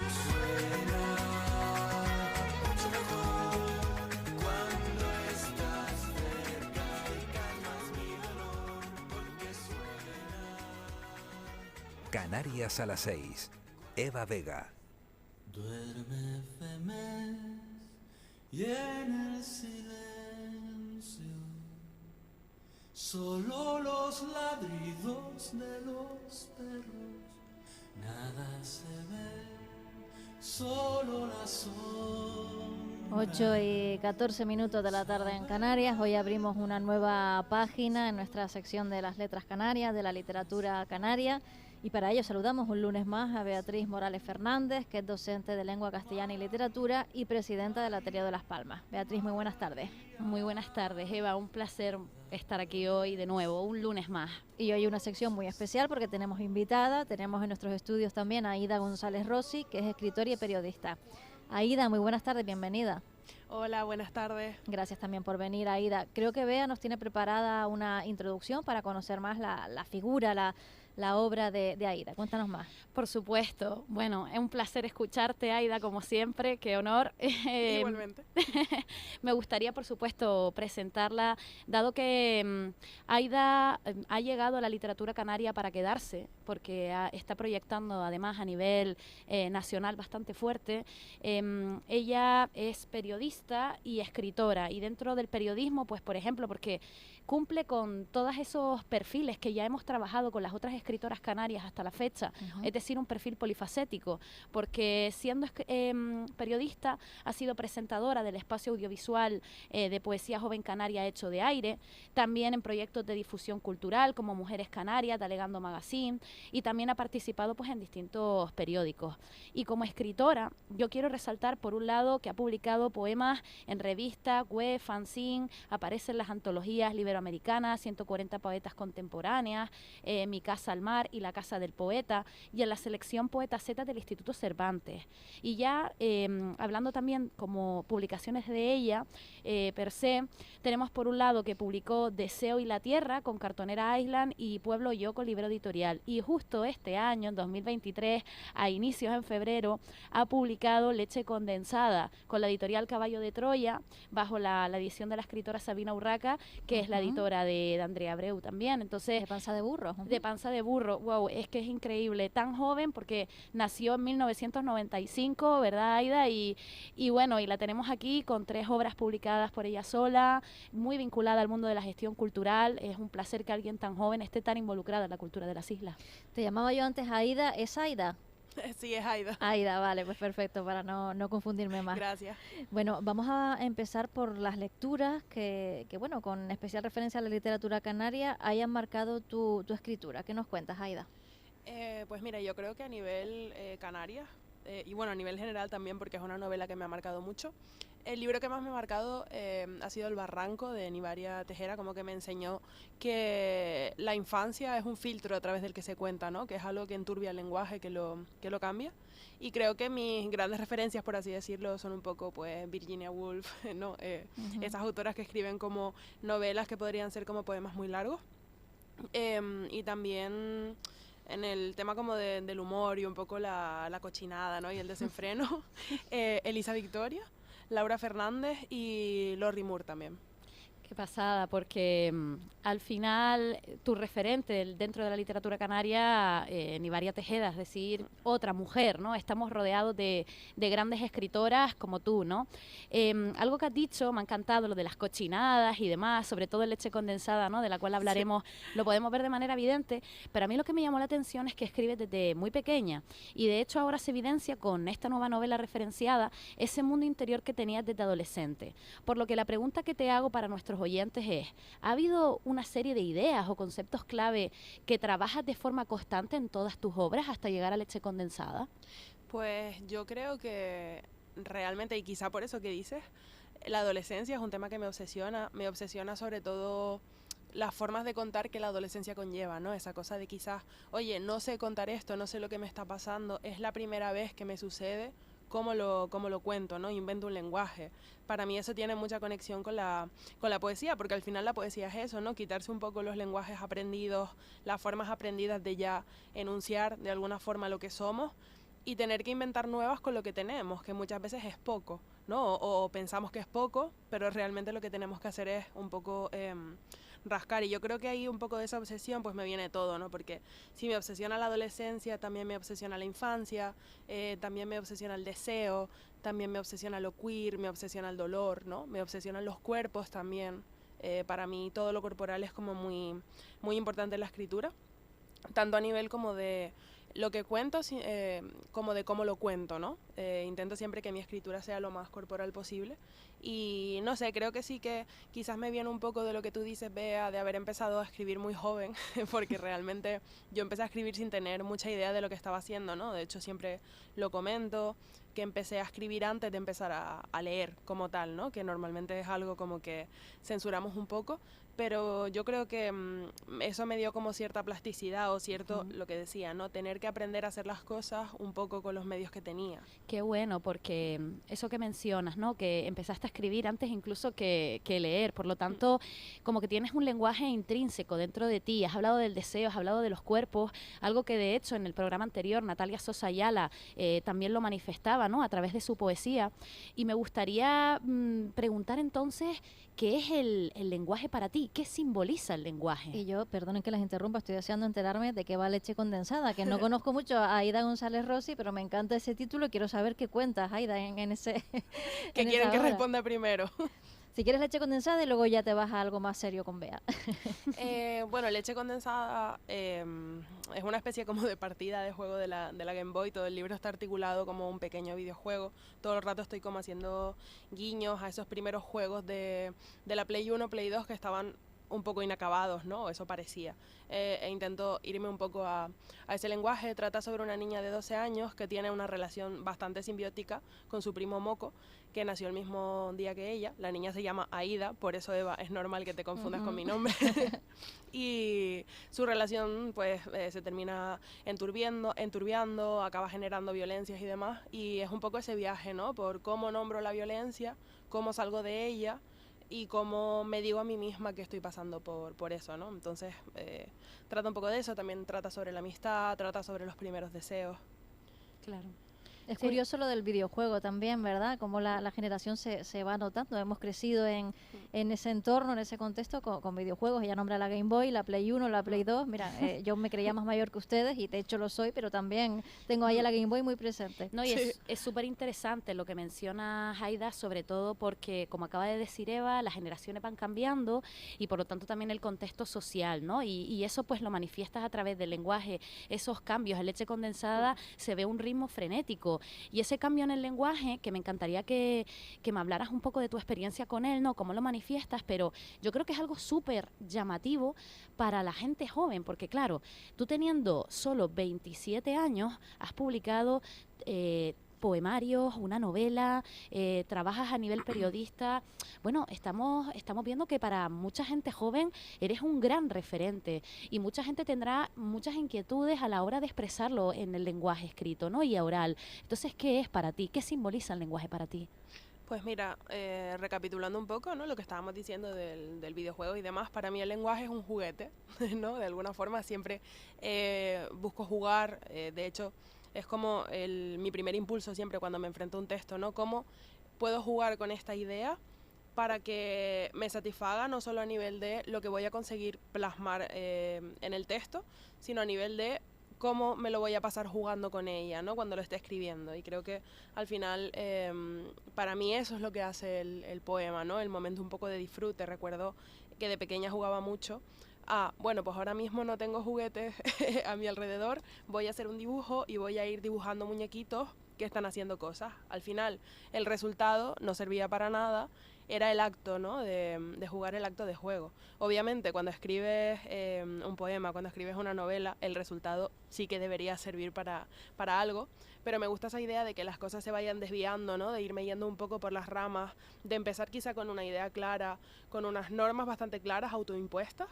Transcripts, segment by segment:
Suena mucho mejor cuando estás cerca y calmas mi dolor, porque suena. Canarias a las 6. Eva Vega. Duerme Femes y en el silencio solo los ladridos de los perros, nada se ve, solo la sombra. 8:14 de la tarde en Canarias. Hoy abrimos una nueva página en nuestra sección de las letras canarias, de la literatura canaria. Y para ello saludamos un lunes más a Beatriz Morales Fernández, que es docente de Lengua Castellana y Literatura y presidenta del Ateneo de Las Palmas. Beatriz, muy buenas tardes. Muy buenas tardes, Eva. Un placer estar aquí hoy de nuevo, un lunes más. Y hoy una sección muy especial porque tenemos invitada, tenemos en nuestros estudios también a Aida González Rossi, que es escritora y periodista. Aida, muy buenas tardes, bienvenida. Hola, buenas tardes. Gracias también por venir, Aida. Creo que Bea nos tiene preparada una introducción para conocer más la figura, la obra de Aida. Cuéntanos más. Por supuesto. Bueno, es un placer escucharte, Aida, como siempre. Qué honor. Igualmente. Me gustaría, por supuesto, presentarla, dado que Aida ha llegado a la literatura canaria para quedarse, porque está proyectando, además, a nivel nacional bastante fuerte. Ella es periodista y escritora, y dentro del periodismo, pues, por ejemplo, porque cumple con todos esos perfiles que ya hemos trabajado con las otras escritoras canarias hasta la fecha, es decir, un perfil polifacético, porque siendo periodista ha sido presentadora del espacio audiovisual de poesía joven canaria Hecho de Aire, también en proyectos de difusión cultural como Mujeres Canarias, Talegando Magazine, y también ha participado pues en distintos periódicos. Y como escritora, yo quiero resaltar por un lado que ha publicado poemas en revistas, web, fanzine, aparece en las antologías Iberoamericanas, 140 poetas contemporáneas, Mi Casa al Mar y La Casa del Poeta, y en la selección Poeta Z del Instituto Cervantes. Y ya hablando también como publicaciones de ella, per se, tenemos por un lado que publicó Deseo y la Tierra con Cartonera Island y Pueblo y Yo con Libro Editorial. Y justo este año, en 2023, a inicios en febrero, ha publicado Leche Condensada con la editorial Caballo de Troya, bajo la edición de la escritora Sabina Urraca, que es la editora de Andrea Abreu también. Entonces, De Panza de Burro. De Panza de Burro, wow, es que es increíble, tan joven porque nació en 1995, ¿verdad, Aida? Y bueno, y la tenemos aquí con 3 obras publicadas por ella sola, muy vinculada al mundo de la gestión cultural. Es un placer que alguien tan joven esté tan involucrada en la cultura de las islas. Te llamaba yo antes Aida, ¿es Aida? Sí, es Aida. Aida, vale, pues perfecto, para no confundirme más. Gracias. Bueno, vamos a empezar por las lecturas que bueno, con especial referencia a la literatura canaria, hayan marcado tu escritura. ¿Qué nos cuentas, Aida? Pues mira, yo creo que a nivel Canarias, y bueno, a nivel general también, porque es una novela que me ha marcado mucho, el libro que más me ha marcado ha sido El Barranco, de Nivaria Tejera, como que me enseñó que la infancia es un filtro a través del que se cuenta, ¿no? Que es algo que enturbia el lenguaje, que lo cambia. Y creo que mis grandes referencias, por así decirlo, son un poco pues Virginia Woolf, ¿no? Esas autoras que escriben como novelas que podrían ser como poemas muy largos. Y también en el tema como del humor y un poco la cochinada, ¿no? Y el desenfreno, Elisa Victoria, Laura Fernández y Lorri Moore también. Qué pasada, porque al final tu referente dentro de la literatura canaria, Nivaria Tejeda, es decir, otra mujer, ¿no? Estamos rodeados de grandes escritoras como tú, ¿no? Algo que has dicho, me ha encantado, lo de las cochinadas y demás, sobre todo en Leche Condensada, ¿no? De la cual hablaremos, sí. Lo podemos ver de manera evidente, pero a mí lo que me llamó la atención es que escribes desde muy pequeña, y de hecho ahora se evidencia con esta nueva novela referenciada ese mundo interior que tenías desde adolescente. Por lo que la pregunta que te hago para nuestros oyentes es, ¿ha habido una serie de ideas o conceptos clave que trabajas de forma constante en todas tus obras hasta llegar a Leche Condensada? Pues yo creo que realmente, y quizá por eso que dices, la adolescencia es un tema que me obsesiona sobre todo las formas de contar que la adolescencia conlleva, ¿no? Esa cosa de quizás, oye, no sé contar esto, no sé lo que me está pasando, es la primera vez que me sucede, cómo lo cuento, ¿no? Invento un lenguaje. Para mí eso tiene mucha conexión con la poesía, porque al final la poesía es eso, ¿no? Quitarse un poco los lenguajes aprendidos, las formas aprendidas de ya enunciar de alguna forma lo que somos, y tener que inventar nuevas con lo que tenemos, que muchas veces es poco, ¿no? O pensamos que es poco, pero realmente lo que tenemos que hacer es un poco rascar. Y yo creo que ahí un poco de esa obsesión pues me viene todo, ¿no? Porque si me obsesiona la adolescencia, también me obsesiona la infancia, también me obsesiona el deseo, también me obsesiona lo queer, me obsesiona el dolor, ¿no? Me obsesionan los cuerpos también. Para mí todo lo corporal es como muy, muy importante en la escritura, tanto a nivel como de lo que cuento, como de cómo lo cuento, ¿no? Intento siempre que mi escritura sea lo más corporal posible. Y no sé, creo que sí que quizás me viene un poco de lo que tú dices, Bea, de haber empezado a escribir muy joven, porque realmente yo empecé a escribir sin tener mucha idea de lo que estaba haciendo, ¿no? De hecho, siempre lo comento, que empecé a escribir antes de empezar a leer como tal, ¿no? Que normalmente es algo como que censuramos un poco, pero yo creo que eso me dio como cierta plasticidad o cierto, lo que decía, ¿no? Tener que aprender a hacer las cosas un poco con los medios que tenía. Qué bueno, porque eso que mencionas, ¿no? Que empezaste a escribir antes incluso que leer, por lo tanto, como que tienes un lenguaje intrínseco dentro de ti. Has hablado del deseo, has hablado de los cuerpos, algo que de hecho en el programa anterior Natalia Sosa Ayala también lo manifestaba, ¿no? A través de su poesía. Y me gustaría preguntar entonces, ¿qué es el lenguaje para ti? ¿Qué simboliza el lenguaje? Y yo, perdonen que las interrumpa, estoy deseando enterarme de qué va Leche Condensada, que no conozco mucho a Aida González Rossi, pero me encanta ese título y quiero saber qué cuentas, Aida, en ese... ¿Qué en quieren esa que obra. responda primero? Si quieres Leche Condensada y luego ya te vas a algo más serio con Bea. Bueno, Leche Condensada es una especie como de partida de juego de la Game Boy. Todo el libro está articulado como un pequeño videojuego. Todo el rato estoy como haciendo guiños a esos primeros juegos de la Play 1, Play 2 que estaban un poco inacabados, ¿no? Eso parecía. E intento irme un poco a ese lenguaje. Trata sobre una niña de 12 años que tiene una relación bastante simbiótica con su primo Moco, que nació el mismo día que ella. La niña se llama Aida, por eso, Eva, es normal que te confundas con mi nombre. Y su relación pues se termina enturbiando, acaba generando violencias y demás. Y es un poco ese viaje, ¿no? Por cómo nombro la violencia, cómo salgo de ella y cómo me digo a mí misma que estoy pasando por eso, ¿no? Entonces trata un poco de eso, también trata sobre la amistad, trata sobre los primeros deseos. Claro. Es Sí. curioso lo del videojuego también, ¿verdad? Cómo la generación se va notando. Hemos crecido en ese entorno, en ese contexto, con videojuegos. Ella nombra la Game Boy, la Play 1, la Play 2. Mira, yo me creía más mayor que ustedes y de hecho lo soy, pero también tengo ahí a la Game Boy muy presente. No, y Sí. es súper interesante lo que menciona Aida, sobre todo porque, como acaba de decir Eva, las generaciones van cambiando y por lo tanto también el contexto social, ¿no? Y eso pues lo manifiestas a través del lenguaje, esos cambios. En Leche Condensada se ve un ritmo frenético y ese cambio en el lenguaje, que me encantaría que me hablaras un poco de tu experiencia con él, ¿no? Cómo lo manifiestas, pero yo creo que es algo súper llamativo para la gente joven, porque claro, tú teniendo solo 27 años, has publicado poemarios, una novela, trabajas a nivel periodista. Bueno, estamos viendo que para mucha gente joven eres un gran referente y mucha gente tendrá muchas inquietudes a la hora de expresarlo en el lenguaje escrito, ¿no? Y oral. Entonces, ¿qué es para ti? ¿Qué simboliza el lenguaje para ti? Pues mira, recapitulando un poco, ¿no? Lo que estábamos diciendo del videojuego y demás, para mí el lenguaje es un juguete, ¿no? De alguna forma siempre busco jugar, de hecho es como mi primer impulso siempre cuando me enfrento a un texto, ¿no? ¿Cómo puedo jugar con esta idea para que me satisfaga no solo a nivel de lo que voy a conseguir plasmar en el texto, sino a nivel de cómo me lo voy a pasar jugando con ella, ¿no? Cuando lo esté escribiendo. Y creo que al final para mí eso es lo que hace el poema, ¿no? El momento un poco de disfrute. Recuerdo que de pequeña jugaba mucho. Bueno, pues ahora mismo no tengo juguetes a mi alrededor, voy a hacer un dibujo y voy a ir dibujando muñequitos que están haciendo cosas. Al final el resultado no servía para nada, era el acto, ¿no? de jugar el acto de juego. Obviamente cuando escribes un poema, cuando escribes una novela, el resultado sí que debería servir para algo, pero me gusta esa idea de que las cosas se vayan desviando, ¿no? De irme yendo un poco por las ramas, de empezar quizá con una idea clara, con unas normas bastante claras, autoimpuestas,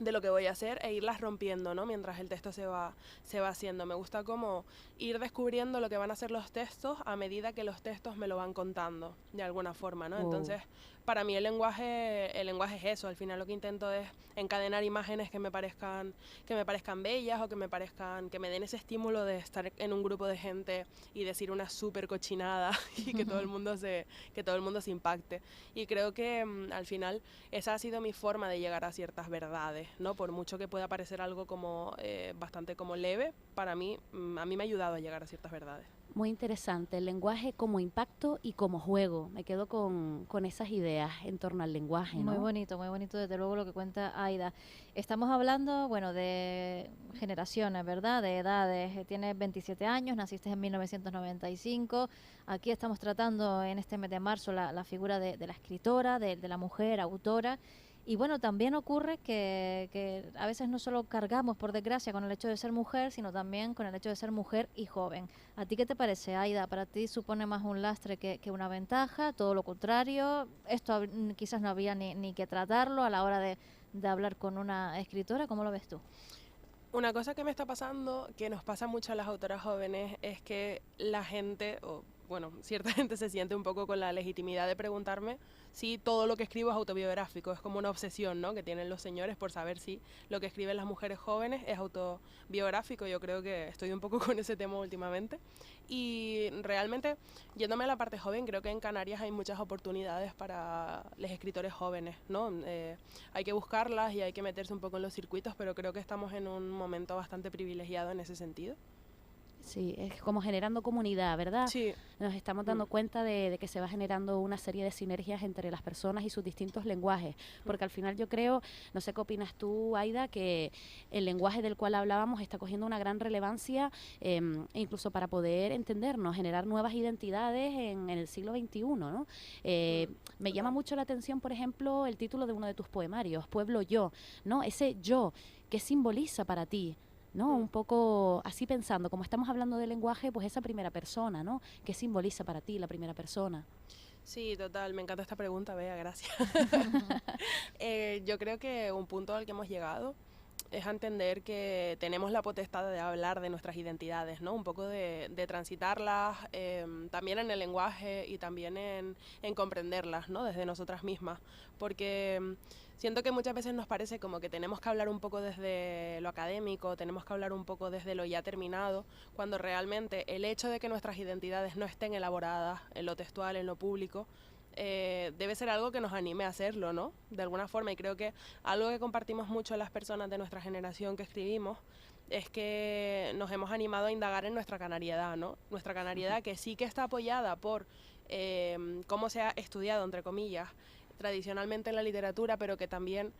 de lo que voy a hacer e irlas rompiendo, ¿no? Mientras el texto se va haciendo. Me gusta como ir descubriendo lo que van a ser los textos a medida que los textos me lo van contando, de alguna forma, ¿no? Entonces, para mí el lenguaje es eso. Al final lo que intento es encadenar imágenes que me parezcan bellas o que me den ese estímulo de estar en un grupo de gente y decir una súper cochinada y que todo el mundo se impacte. Y creo que al final esa ha sido mi forma de llegar a ciertas verdades, ¿no? Por mucho que pueda parecer algo como bastante como leve, para mí, a mí me ha ayudado a llegar a ciertas verdades. Muy interesante, el lenguaje como impacto y como juego. Me quedo con esas ideas en torno al lenguaje, ¿no? Muy bonito desde luego lo que cuenta Aida. Estamos hablando, bueno, de generaciones, ¿verdad? De edades. Tienes 27 años, naciste en 1995. Aquí estamos tratando en este mes de marzo la figura de la escritora, de la mujer autora. Y bueno, también ocurre que a veces no solo cargamos, por desgracia, con el hecho de ser mujer, sino también con el hecho de ser mujer y joven. ¿A ti qué te parece, Aida? ¿Para ti supone más un lastre que una ventaja? ¿Todo lo contrario? ¿Esto quizás no había ni que tratarlo a la hora de hablar con una escritora? ¿Cómo lo ves tú? Una cosa que me está pasando, que nos pasa mucho a las autoras jóvenes, es que la gente, cierta gente se siente un poco con la legitimidad de preguntarme si todo lo que escribo es autobiográfico. Es como una obsesión, ¿no?, que tienen los señores por saber si lo que escriben las mujeres jóvenes es autobiográfico. Yo creo que estoy un poco con ese tema últimamente. Y realmente, yéndome a la parte joven, creo que en Canarias hay muchas oportunidades para los escritores jóvenes, ¿no? Hay que buscarlas y hay que meterse un poco en los circuitos, pero creo que estamos en un momento bastante privilegiado en ese sentido. Sí, es como generando comunidad, ¿verdad? Sí. Nos estamos dando cuenta de que se va generando una serie de sinergias entre las personas y sus distintos lenguajes, porque al final yo creo, no sé qué opinas tú, Aida, que el lenguaje del cual hablábamos está cogiendo una gran relevancia, incluso para poder entendernos, generar nuevas identidades en el siglo XXI, ¿no? Me llama mucho la atención, por ejemplo, el título de uno de tus poemarios, Pueblo Yo, ¿no? Ese yo, ¿qué simboliza para ti? ¿No? Un poco así pensando, como estamos hablando de lenguaje, pues esa primera persona, ¿no? ¿Qué simboliza para ti la primera persona? Sí, total, me encanta esta pregunta, Bea, gracias. Yo creo que un punto al que hemos llegado es a entender que tenemos la potestad de hablar de nuestras identidades, ¿no? Un poco de transitarlas, también en el lenguaje y también en comprenderlas, ¿no? Desde nosotras mismas, porque siento que muchas veces nos parece como que tenemos que hablar un poco desde lo académico, tenemos que hablar un poco desde lo ya terminado, cuando realmente el hecho de que nuestras identidades no estén elaboradas en lo textual, en lo público, debe ser algo que nos anime a hacerlo, ¿no? De alguna forma, y creo que algo que compartimos mucho las personas de nuestra generación que escribimos es que nos hemos animado a indagar en nuestra canariedad, ¿no? Nuestra canariedad que sí que está apoyada por cómo se ha estudiado, entre comillas, tradicionalmente en la literatura, pero que también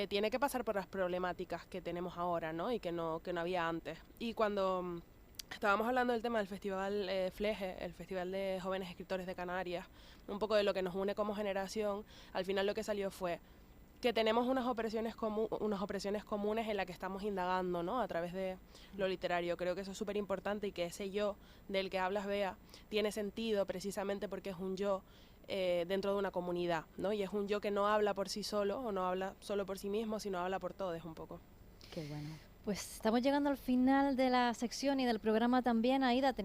tiene que pasar por las problemáticas que tenemos ahora, ¿no? Y que no había antes. Y cuando estábamos hablando del tema del Festival Fleje, el Festival de Jóvenes Escritores de Canarias, un poco de lo que nos une como generación, al final lo que salió fue que tenemos unas opresiones comunes en las que estamos indagando, ¿no? A través de lo literario. Creo que eso es súper importante y que ese yo del que hablas, Bea, tiene sentido precisamente porque es un yo dentro de una comunidad, ¿no? Y es un yo que no habla por sí solo o no habla solo por sí mismo, sino habla por todos un poco. Qué bueno. Pues estamos llegando al final de la sección y del programa también, Aida.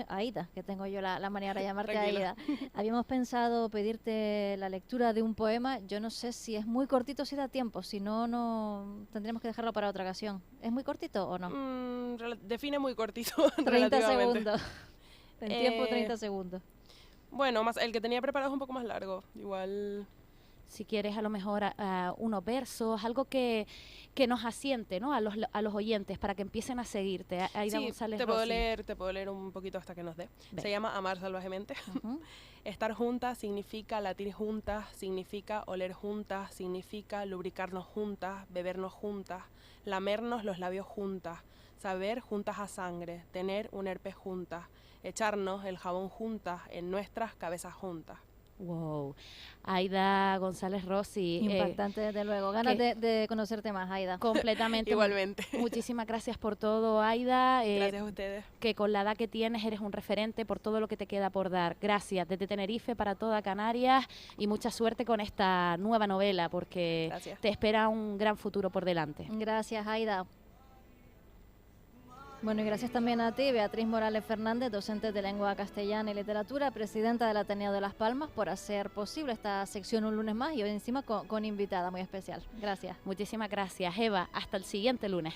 Aida, que tengo yo la manera de llamarte Aida. Habíamos pensado pedirte la lectura de un poema. Yo no sé si es muy cortito, si da tiempo. Si no tendremos que dejarlo para otra ocasión. ¿Es muy cortito o no? Define muy cortito. 30 segundos. En tiempo, 30 segundos. Bueno, el que tenía preparado es un poco más largo. Igual... Si quieres, a lo mejor unos versos, algo que nos asiente, ¿no? a los oyentes para que empiecen a seguirte. Aida sí, González te Rossi. puedo leer un poquito hasta que nos dé. Ven. Se llama Amar salvajemente. Estar juntas significa latir juntas, significa oler juntas, significa lubricarnos juntas, bebernos juntas, lamernos los labios juntas, saber juntas a sangre, tener un herpes juntas, echarnos el jabón juntas en nuestras cabezas juntas. Wow. Aida González Rossi. Impactante, desde luego. Ganas de conocerte más, Aida. Completamente. Igualmente. Muchísimas gracias por todo, Aida. Gracias a ustedes. Que con la edad que tienes eres un referente por todo lo que te queda por dar. Gracias desde Tenerife para toda Canarias y mucha suerte con esta nueva novela porque Gracias. te espera un gran futuro por delante. Gracias, Aida. Bueno, y gracias también a ti, Beatriz Morales Fernández, docente de Lengua Castellana y Literatura, presidenta del Ateneo de Las Palmas, por hacer posible esta sección un lunes más y hoy encima con invitada muy especial. Gracias. Muchísimas gracias, Eva. Hasta el siguiente lunes.